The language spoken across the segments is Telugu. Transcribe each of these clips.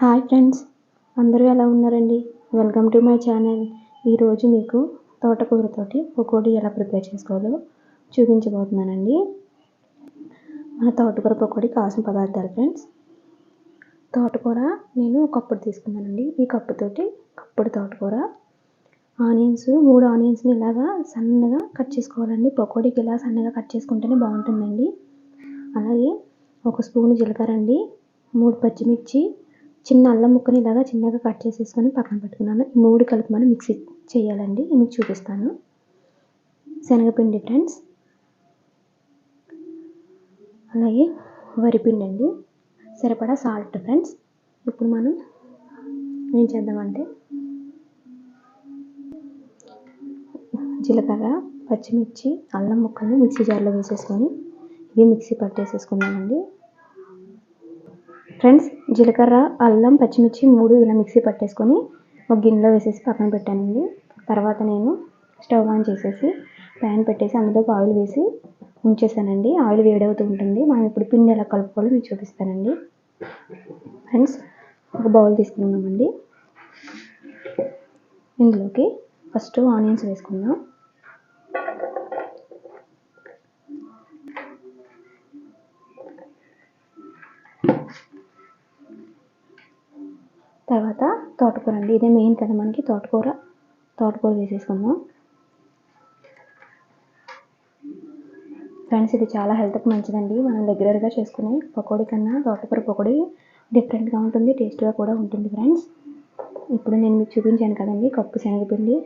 హాయ్ ఫ్రెండ్స్, అందరూ ఎలా ఉన్నారండి? Welcome to my channel. ఈరోజు మీకు తోటకూరతోటి పకోడీ ఎలా ప్రిపేర్ చేసుకోవాలో చూపించబోతున్నానండి. మన తోటకూర పకోడీ కావాల్సిన పదార్థాలు ఫ్రెండ్స్. తోటకూర నేను ఒక కప్పుడు తీసుకున్నానండి. ఈ కప్పుతోటి కప్పుడు తోటకూర, ఆనియన్స్ 3 ఆనియన్స్ని ఇలాగా సన్నగా కట్ చేసుకోవాలండి. పకోడీకి ఇలా సన్నగా కట్ చేసుకుంటేనే బాగుంటుందండి. అలాగే 1 స్పూన్ జీలకర్ర అండి, 3 పచ్చిమిర్చి, చిన్న అల్లం ముక్కని ఇలాగా చిన్నగా కట్ చేసేసుకొని పక్కన పెట్టుకున్నాను. ఈ 3 కలిపి మనం మిక్సీ చేయాలండి. మీకు చూపిస్తాను. శనగపిండి ఫ్రెండ్స్, అలాగే వరిపిండి అండి, సరిపడా సాల్ట్ ఫ్రెండ్స్. ఇప్పుడు మనం ఏం చేద్దామంటే జీలకర్ర, పచ్చిమిర్చి, అల్లం ముక్కల్ని మిక్సీ జార్లో వేసేసుకొని ఇవి మిక్సీ పట్టేసేసుకున్నామండి. ఫ్రెండ్స్, జీలకర్ర, అల్లం, పచ్చిమిర్చి 3 ఇలా మిక్సీ పట్టేసుకొని ఒక గిన్నెలో వేసేసి పక్కన పెట్టానండి. తర్వాత నేను స్టవ్ ఆన్ చేసేసి ప్యాన్ పెట్టేసి అందులోకి ఆయిల్ వేసి ఉంచేసానండి. ఆయిల్ వేడవుతూ ఉంటుంది. మనం ఇప్పుడు పిండి ఎలా కలుపుకోవాలో మీకు చూపిస్తానండి. ఫ్రెండ్స్, ఒక బౌల్ తీసుకున్నామండి. ఇందులోకి ఫస్ట్ ఆనియన్స్ వేసుకుందాం. తర్వాత తోటకూర అండి, ఇదే మెయిన్ కదా మనకి. తోటకూర వేసేసుకుందాం. ఫ్రెండ్స్, ఇది చాలా హెల్త్కి మంచిదండి. మనం రెగ్యులర్గా చేసుకునే పకోడీ కన్నా తోటకూర పకోడీ డిఫరెంట్గా ఉంటుంది, టేస్ట్గా కూడా ఉంటుంది ఫ్రెండ్స్. ఇప్పుడు నేను మీకు చూపించాను కదండి, కప్పు శనగపిండి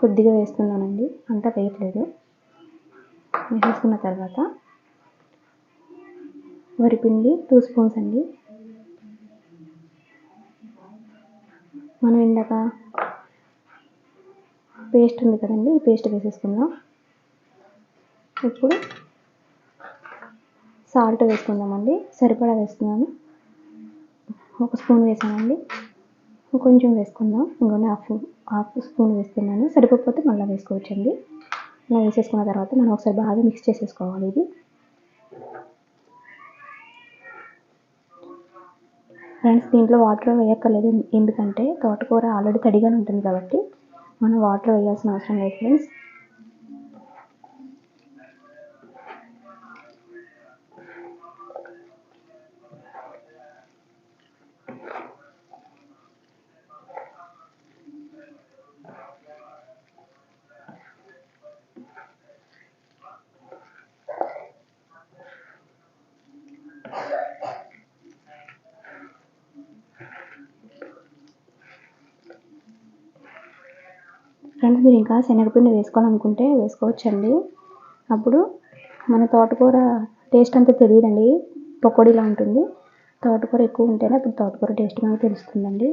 కొద్దిగా వేస్తున్నానండి, అంతా వేయట్లేదు. వేసుకున్న తర్వాత వరిపిండి 2 స్పూన్స్ అండి. మనం ఇందాక పేస్ట్ ఉంది కదండి, ఈ పేస్ట్ వేసేసుకుందాం. ఇప్పుడు సాల్ట్ వేసుకుందామండి, సరిపడా వేస్తున్నాను. 1 స్పూన్ వేసానండి, కొంచెం వేసుకుందాం. ఇంకొన్ని హాఫ్ స్పూన్ వేస్తున్నాను. సరిపోతే మళ్ళీ వేసుకోవచ్చండి. ఇలా వేసేసుకున్న తర్వాత మనం ఒకసారి బాగా మిక్స్ చేసేసుకోవాలి. ఇది ఫ్రెండ్స్, దీంట్లో వాటర్ వేయక్కర్లేదు, ఎందుకంటే తోటకూర ఆల్రెడీ తడిగానే ఉంటుంది కాబట్టి మనం వాటర్ వేయాల్సిన అవసరం లేదు ఫ్రెండ్స్. ఫ్రెండ్స్, మీరు ఇంకా శనగపిండి వేసుకోవాలనుకుంటే వేసుకోవచ్చండి. అప్పుడు మన తోటకూర టేస్ట్ అంతా తెలియదండి, పకోడీలా ఉంటుంది. తోటకూర ఎక్కువ ఉంటేనే అప్పుడు తోటకూర టేస్ట్ మనకు తెలుస్తుందండి.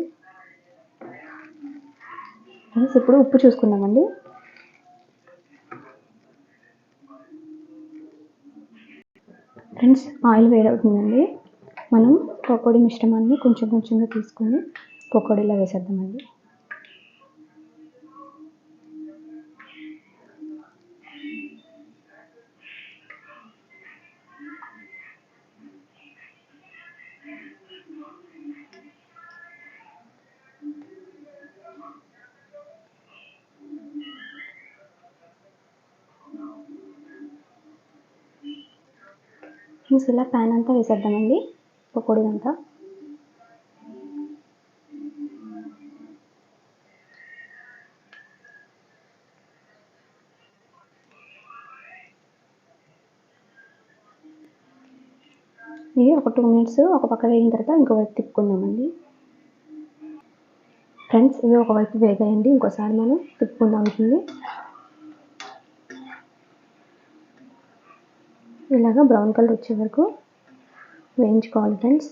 ఫ్రెండ్స్, ఇప్పుడు ఉప్పు చూసుకుందామండి. Friends, oil వేడవుతుందండి. మనం పకోడీ మిశ్రమాన్ని కొంచెం కొంచెంగా తీసుకొని పకోడీలా వేసేద్దామండి. ఇలా ప్యాన్ అంతా వేసేద్దామండి, పకోడీ అంతా. ఇవి ఒక 2 మినిట్స్ ఒక పక్క వేగిన తర్వాత ఇంకో వైపు తిప్పుకుందామండి. ఫ్రెండ్స్, ఇవి ఒకవైపు వేగాయండి, ఇంకోసారి మనం తిప్పుకుందాం. ఇలాగా బ్రౌన్ కలర్ వచ్చే వరకు వేయించుకోవాలి ఫ్రెండ్స్.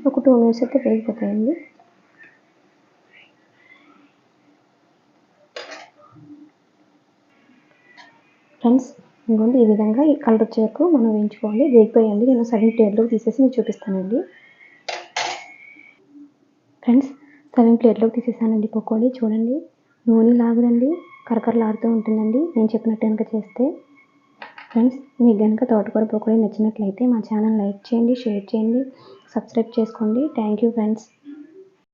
ఒక 2 మినిట్స్ అయితే వేగిపోతాయండి. ఫ్రెండ్స్, ఇంకోండి ఈ విధంగా ఈ కలర్ వచ్చే వరకు మనం వేయించుకోవాలి. వేగిపోయండి, నేను సగం టేబుల్లోకి తీసేసి మీకు చూపిస్తానండి. ఫ్రెండ్స్, సర్వింగ్ ప్లేట్లోకి తీసేసానండి పకోడీ. చూడండి నూనె లాగదండి, కరకరలాడుతూ ఉంటుందండి నేను చెప్పినట్టు కనుక చేస్తే. ఫ్రెండ్స్, మీకు కనుక తోటకూర పకోడీ నచ్చినట్లయితే మా ఛానల్ లైక్ చేయండి, షేర్ చేయండి, సబ్స్క్రైబ్ చేసుకోండి. Thank you friends.